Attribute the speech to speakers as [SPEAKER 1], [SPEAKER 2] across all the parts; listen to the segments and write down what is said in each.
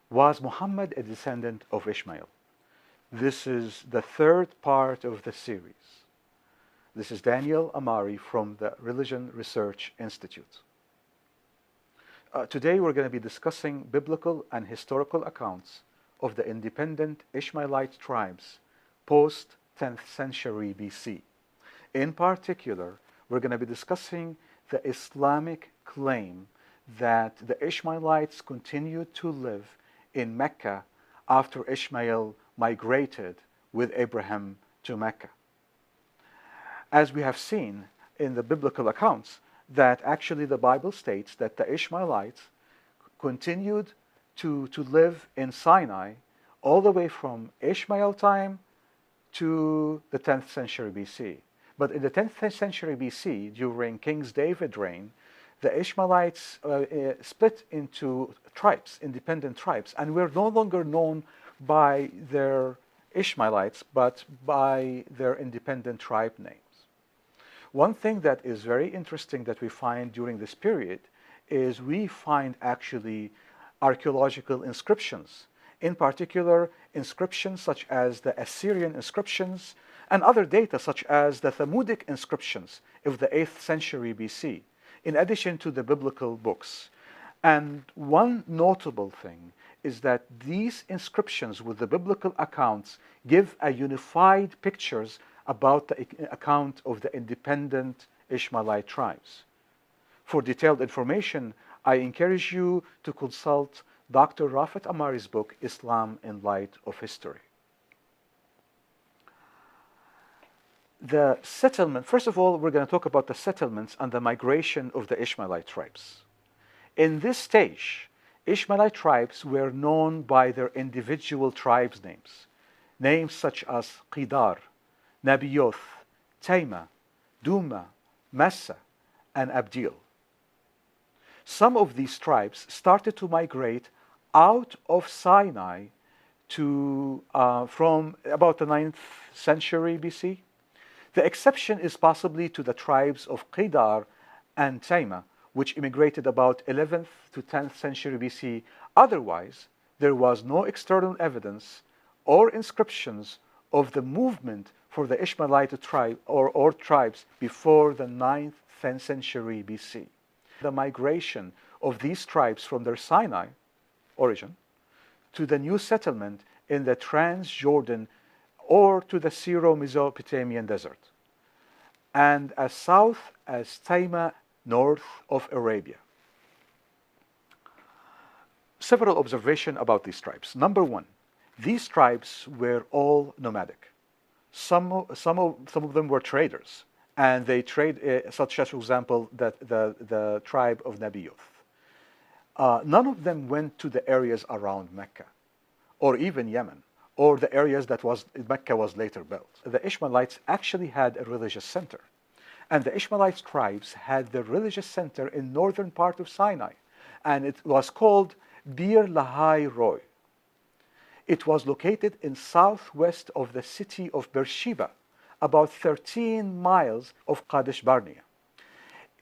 [SPEAKER 1] Was Muhammad a descendant of Ishmael? This is the third part of the series. This is Daniel Amari from the Religion Research Institute. Today we're going to be discussing biblical and historical accounts of the independent Ishmaelite tribes post 10th century BC. In particular, we're going to be discussing the Islamic claim that the Ishmaelites continued to live in Mecca after Ishmael migrated with Abraham to Mecca. As we have seen in the biblical accounts, that actually the Bible states that the Ishmaelites continued to live in Sinai all the way from Ishmael time to the 10th century BC. But in the 10th century BC, during King David's reign, the Ishmaelites split into tribes, independent tribes, and were no longer known by their Ishmaelites, but by their independent tribe names. One thing that is very interesting that we find during this period is we find actually archaeological inscriptions, in particular inscriptions such as the Assyrian inscriptions and other data such as the Thamudic inscriptions of the 8th century BC, in addition to the biblical books. And one notable thing is that these inscriptions with the biblical accounts give a unified pictures about the account of the independent Ishmaelite tribes. For detailed information, I encourage you to consult Dr. Rafat Amari's book, Islam in Light of History. The settlement, first of all, we're going to talk about the settlements and the migration of the Ishmaelite tribes. In this stage, Ishmaelite tribes were known by their individual tribes' names, names such as Qidar, Nabioth, Taima, Duma, Massa, and Abdil. Some of these tribes started to migrate out of Sinai to, from about the 9th century BC. The exception is possibly to the tribes of Qidar and Taima, which immigrated about 11th to 10th century BC. Otherwise, there was no external evidence or inscriptions of the movement for the Ishmaelite tribe or tribes before the 9th, 10th century BC. The migration of these tribes from their Sinai origin to the new settlement in the Transjordan or to the Syro-Mesopotamian desert, and as south as Taima, north of Arabia. Several observations about these tribes. Number one, these tribes were all nomadic. Some of them were traders, and they trade, such as, for example, the tribe of Nabioth. None of them went to the areas around Mecca, or even Yemen, or the areas that Mecca was later built. The Ishmaelites actually had a religious center, and the Ishmaelite tribes had their religious center in northern part of Sinai, and it was called Bir Lahai Roi. It was located in southwest of the city of Beersheba, about 13 miles of Kadesh Barnea.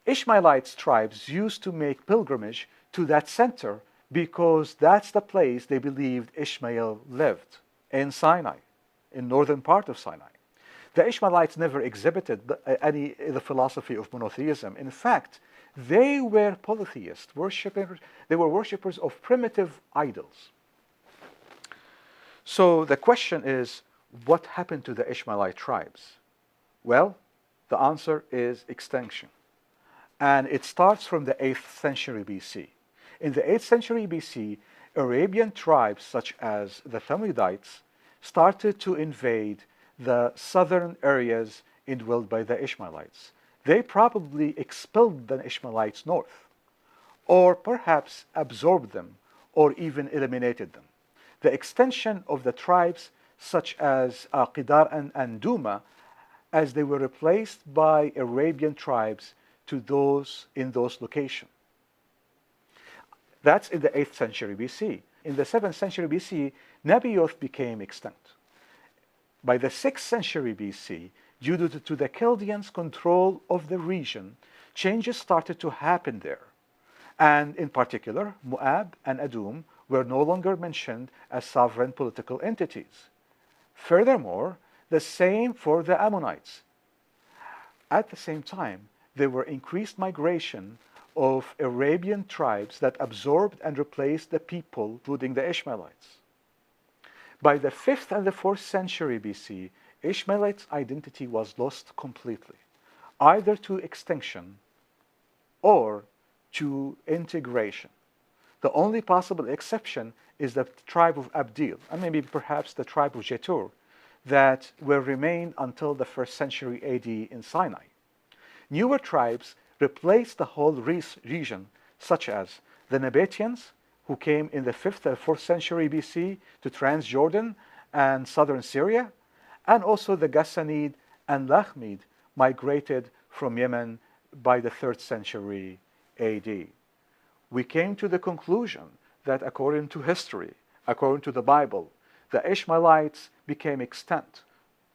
[SPEAKER 1] Ishmaelite tribes used to make pilgrimage to that center because that's the place they believed Ishmael lived, in Sinai, in northern part of Sinai. The Ishmaelites never exhibited the philosophy of monotheism. In fact, they were polytheists, worshippers. They were worshippers of primitive idols. So the question is, what happened to the Ishmaelite tribes? Well, the answer is extinction. And it starts from the 8th century BC. In the 8th century BC, Arabian tribes such as the Thamudites started to invade the southern areas indwelled by the Ishmaelites. They probably expelled the Ishmaelites north, or perhaps absorbed them, or even eliminated them. The extension of the tribes such as Qidar and Duma, as they were replaced by Arabian tribes to those in those locations. That's in the 8th century BC. In the 7th century BC, Nabioth became extinct. By the 6th century BC, due to the Chaldeans' control of the region, changes started to happen there. And in particular, Moab and Edom were no longer mentioned as sovereign political entities. Furthermore, the same for the Ammonites. At the same time, there were increased migration of Arabian tribes that absorbed and replaced the people, including the Ishmaelites. By the 5th and the 4th century BC, Ishmaelite identity was lost completely, either to extinction or to integration. The only possible exception is the tribe of Abdil, and maybe perhaps the tribe of Jetur, that will remain until the 1st century AD in Sinai. Newer tribes replaced the whole region, such as the Nabateans, who came in the 5th and 4th century BC to Transjordan and southern Syria, and also the Ghassanid and Lakhmid migrated from Yemen by the 3rd century AD. We came to the conclusion that according to history, according to the Bible, the Ishmaelites became extinct.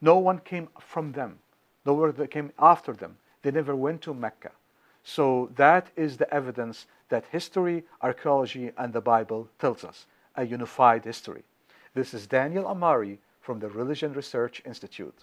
[SPEAKER 1] No one came from them. No one came after them. They never went to Mecca. So that is the evidence that history, archaeology, and the Bible tells us, a unified history. This is Daniel Amari from the Religion Research Institute.